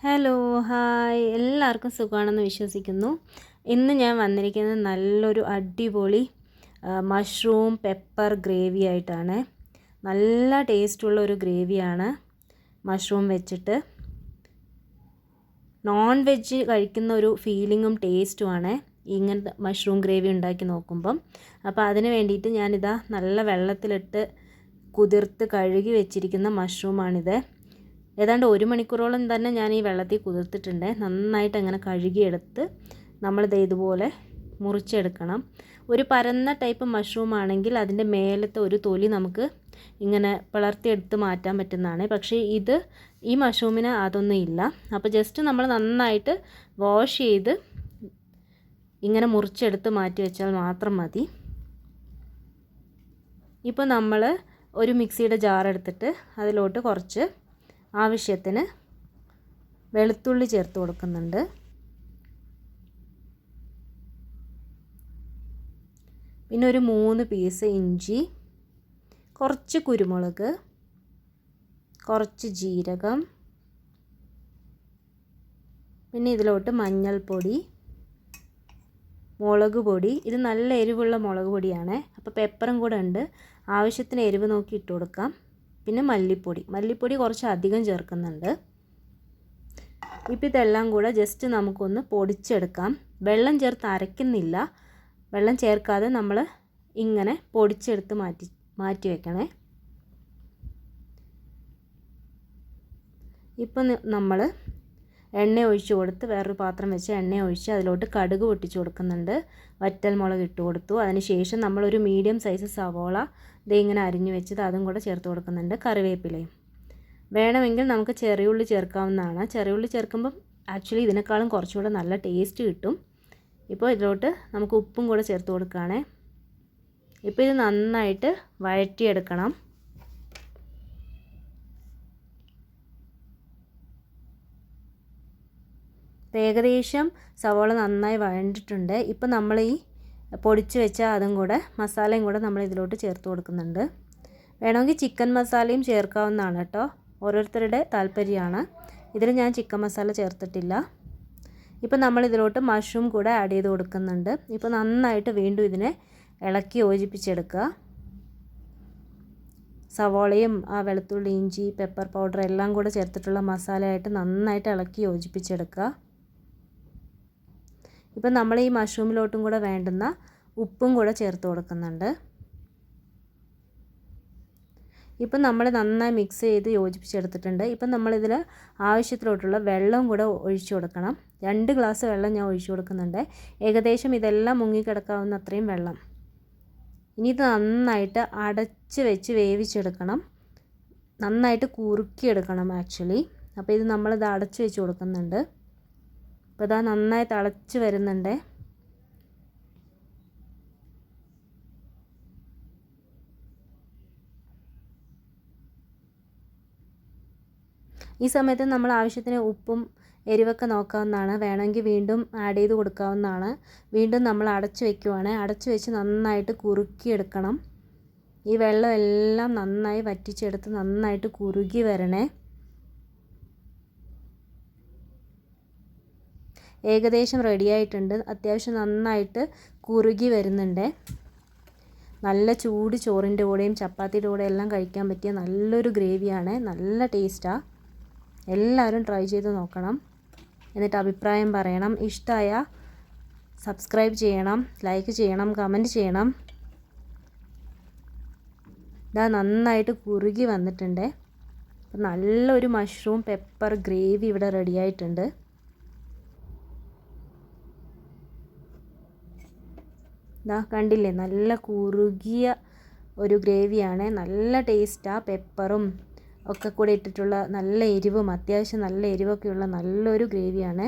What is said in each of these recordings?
Hello, hi, എല്ലാവർക്കും സുഖമാണെന്ന് വിശ്വസിക്കുന്നു. ഇന്ന് ഞാൻ വന്നിരിക്കുന്നത് നല്ലൊരു അടിപൊളി മഷ്റൂം പെപ്പർ ഗ്രേവി ആയിട്ടാണ്. നല്ല ടേസ്റ്റുള്ള ഒരു ഗ്രേവിയാണ് മഷ്റൂം വെച്ചിട്ട്. നോൺ വെജ് കഴിക്കുന്ന ഒരു ഫീലിങ്ങും ടേസ്റ്റുമാണ് ഇങ്ങനത്തെ മഷ്റൂം ഗ്രേവി ഉണ്ടാക്കി നോക്കുമ്പം. അപ്പോൾ അതിന് വേണ്ടിയിട്ട് ഞാനിതാ നല്ല വെള്ളത്തിലിട്ട് കുതിർത്ത് കഴുകി വെച്ചിരിക്കുന്ന മഷ്റൂമാണിത്. ഏതാണ്ട് 1 മണിക്കൂറോളം തന്നെ ഞാൻ ഈ വെള്ളത്തിൽ കുതിർത്തിട്ടുണ്ട്. നന്നായിട്ട് അങ്ങനെ കഴുകിയെടുത്ത് നമ്മളിത് ഇതുപോലെ മുറിച്ചെടുക്കണം. ഒരു പരന്ന ടൈപ്പ് മഷ്റൂം ആണെങ്കിൽ അതിൻ്റെ മേലത്തെ ഒരു തൊലി നമുക്ക് ഇങ്ങനെ പിളർത്തിയെടുത്ത് മാറ്റാൻ പറ്റുന്നതാണ്. പക്ഷേ ഈ മഷ്റൂമിന് അതൊന്നും ഇല്ല. അപ്പോൾ ജസ്റ്റ് നമ്മൾ നന്നായിട്ട് വാഷ് ചെയ്ത് ഇങ്ങനെ മുറിച്ചെടുത്ത് മാറ്റി വെച്ചാൽ മാത്രം മതി. ഇപ്പോൾ നമ്മൾ ഒരു മിക്സിയുടെ ജാർ എടുത്തിട്ട് അതിലോട്ട് കുറച്ച് ആവശ്യത്തിന് വെളുത്തുള്ളി ചേർത്ത് കൊടുക്കുന്നുണ്ട്. പിന്നെ ഒരു 3 പീസ് ഇഞ്ചി, കുറച്ച് കുരുമുളക്, കുറച്ച് ജീരകം, പിന്നെ ഇതിലോട്ട് മഞ്ഞൾപ്പൊടി, മുളക് പൊടി. ഇത് നല്ല എരിവുള്ള മുളക് പൊടിയാണ്. അപ്പോൾ പെപ്പറും കൂടെ ഉണ്ട്. ആവശ്യത്തിന് എരിവ് നോക്കി ഇട്ട് കൊടുക്കാം. പിന്നെ മല്ലിപ്പൊടി കുറച്ച് അധികം ചേർക്കുന്നുണ്ട്. ഇപ്പോൾ ഇതെല്ലാം കൂടെ ജസ്റ്റ് നമുക്കൊന്ന് പൊടിച്ചെടുക്കാം. വെള്ളം ചേർത്ത് അരയ്ക്കുന്നില്ല. വെള്ളം ചേർക്കാതെ നമ്മൾ ഇങ്ങനെ പൊടിച്ചെടുത്ത് മാറ്റി വെക്കണേ. ഇപ്പം നമ്മൾ എണ്ണ ഒഴിച്ച് കൊടുത്ത് വേറൊരു പാത്രം വെച്ച് എണ്ണ ഒഴിച്ച് അതിലോട്ട് കടുക് പൊട്ടിച്ച് കൊടുക്കുന്നുണ്ട്. വറ്റൽമുളക് ഇട്ട് കൊടുത്തു. അതിനുശേഷം നമ്മളൊരു മീഡിയം സൈസ് സവോള ഇങ്ങനെ അരിഞ്ഞു വെച്ചത് അതും കൂടെ ചേർത്ത് കൊടുക്കുന്നുണ്ട്. കറിവേപ്പിലയും വേണമെങ്കിൽ നമുക്ക് ചെറിയുള്ളി ചേർക്കാവുന്നതാണ്. ചെറിയുള്ളി ചേർക്കുമ്പം ആക്ച്വലി ഇതിനേക്കാളും കുറച്ചുകൂടെ നല്ല ടേസ്റ്റ് കിട്ടും. ഇപ്പോൾ ഇതിലോട്ട് നമുക്ക് ഉപ്പും കൂടെ ചേർത്ത് കൊടുക്കുകയാണേ. ഇപ്പോൾ ഇത് നന്നായിട്ട് വഴറ്റിയെടുക്കണം. ഏകദേശം സവോള നന്നായി വഴണ്ടിട്ടുണ്ട്. ഇപ്പോൾ നമ്മൾ ഈ പൊടിച്ച് വെച്ച അതും കൂടെ മസാലയും കൂടെ നമ്മൾ ഇതിലോട്ട് ചേർത്ത് കൊടുക്കുന്നുണ്ട്. വേണമെങ്കിൽ ചിക്കൻ മസാലയും ചേർക്കാവുന്നതാണ് കേട്ടോ. ഓരോരുത്തരുടെ താല്പര്യമാണ്. ഇതിൽ ഞാൻ ചിക്കൻ മസാല ചേർത്തിട്ടില്ല. ഇപ്പോൾ നമ്മൾ ഇതിലോട്ട് മഷ്റൂം കൂടെ ആഡ് ചെയ്ത് കൊടുക്കുന്നുണ്ട്. ഇപ്പോൾ നന്നായിട്ട് വീണ്ടും ഇതിനെ ഇളക്കി യോജിപ്പിച്ചെടുക്കുക. സവോളയും ആ വെളുത്തുള്ളി, ഇഞ്ചി, പെപ്പർ പൗഡർ എല്ലാം കൂടെ ചേർത്തിട്ടുള്ള മസാലയായിട്ട് നന്നായിട്ട് ഇളക്കി യോജിപ്പിച്ചെടുക്കുക. ഇപ്പം നമ്മൾ ഈ മഷ്റൂമിലോട്ടും കൂടെ വേണ്ടുന്ന ഉപ്പും കൂടെ ചേർത്ത് കൊടുക്കുന്നുണ്ട്. ഇപ്പം നമ്മൾ നന്നായി മിക്സ് ചെയ്ത് യോജിപ്പിച്ചെടുത്തിട്ടുണ്ട്. ഇപ്പം നമ്മളിതിൽ ആവശ്യത്തിലോട്ടുള്ള വെള്ളം കൂടെ ഒഴിച്ചു കൊടുക്കണം. 2 ഗ്ലാസ് വെള്ളം ഞാൻ ഒഴിച്ചു കൊടുക്കുന്നുണ്ട്. ഏകദേശം ഇതെല്ലാം മുങ്ങിക്കിടക്കാവുന്ന അത്രയും വെള്ളം. ഇനി ഇത് നന്നായിട്ട് അടച്ച് വെച്ച് വേവിച്ചെടുക്കണം. നന്നായിട്ട് കുറുക്കിയെടുക്കണം ആക്ച്വലി. അപ്പോൾ ഇത് നമ്മളിത് അടച്ച് വെച്ച് കൊടുക്കുന്നുണ്ട്. അപ്പോൾ ഇതാ നന്നായി തിളച്ച് വരുന്നുണ്ട്. ഈ സമയത്ത് നമ്മൾ ആവശ്യത്തിന് ഉപ്പും എരിവൊക്കെ നോക്കാവുന്നതാണ്. വേണമെങ്കിൽ വീണ്ടും ആഡ് ചെയ്ത് കൊടുക്കാവുന്നതാണ്. വീണ്ടും നമ്മൾ അടച്ച് വെക്കുവാണ്. അടച്ച് വെച്ച് നന്നായിട്ട് കുറുക്കിയെടുക്കണം. ഈ വെള്ളം എല്ലാം നന്നായി വറ്റിച്ചെടുത്ത് നന്നായിട്ട് കുറുകി വരണേ. ഏകദേശം റെഡിയായിട്ടുണ്ട്. അത്യാവശ്യം നന്നായിട്ട് കുറുകി വരുന്നുണ്ട്. നല്ല ചൂട് ചോറിൻ്റെ കൂടെയും ചപ്പാത്തിയുടെ കൂടെ എല്ലാം കഴിക്കാൻ പറ്റിയ നല്ലൊരു ഗ്രേവിയാണ്. നല്ല ടേസ്റ്റാണ്. എല്ലാവരും ട്രൈ ചെയ്ത് നോക്കണം. എന്നിട്ട് അഭിപ്രായം പറയണം. ഇഷ്ടമായ സബ്സ്ക്രൈബ് ചെയ്യണം, ലൈക്ക് ചെയ്യണം, കമൻറ്റ് ചെയ്യണം. ഇതാ നന്നായിട്ട് കുറുകി വന്നിട്ടുണ്ട്. അപ്പം നല്ലൊരു മഷ്റൂം പെപ്പർ ഗ്രേവി ഇവിടെ റെഡിയായിട്ടുണ്ട്. ഇതാ കണ്ടില്ലേ, നല്ല കുറുകിയ ഒരു ഗ്രേവിയാണ്. നല്ല ടേസ്റ്റാണ്. പെപ്പറും ഒക്കെ കൂടെ ഇട്ടിട്ടുള്ള നല്ല എരിവും അത്യാവശ്യം നല്ല എരിവൊക്കെയുള്ള നല്ലൊരു ഗ്രേവിയാണ്.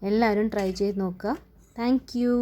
എല്ലാവരും ട്രൈ ചെയ്ത് നോക്കുക. Thank you.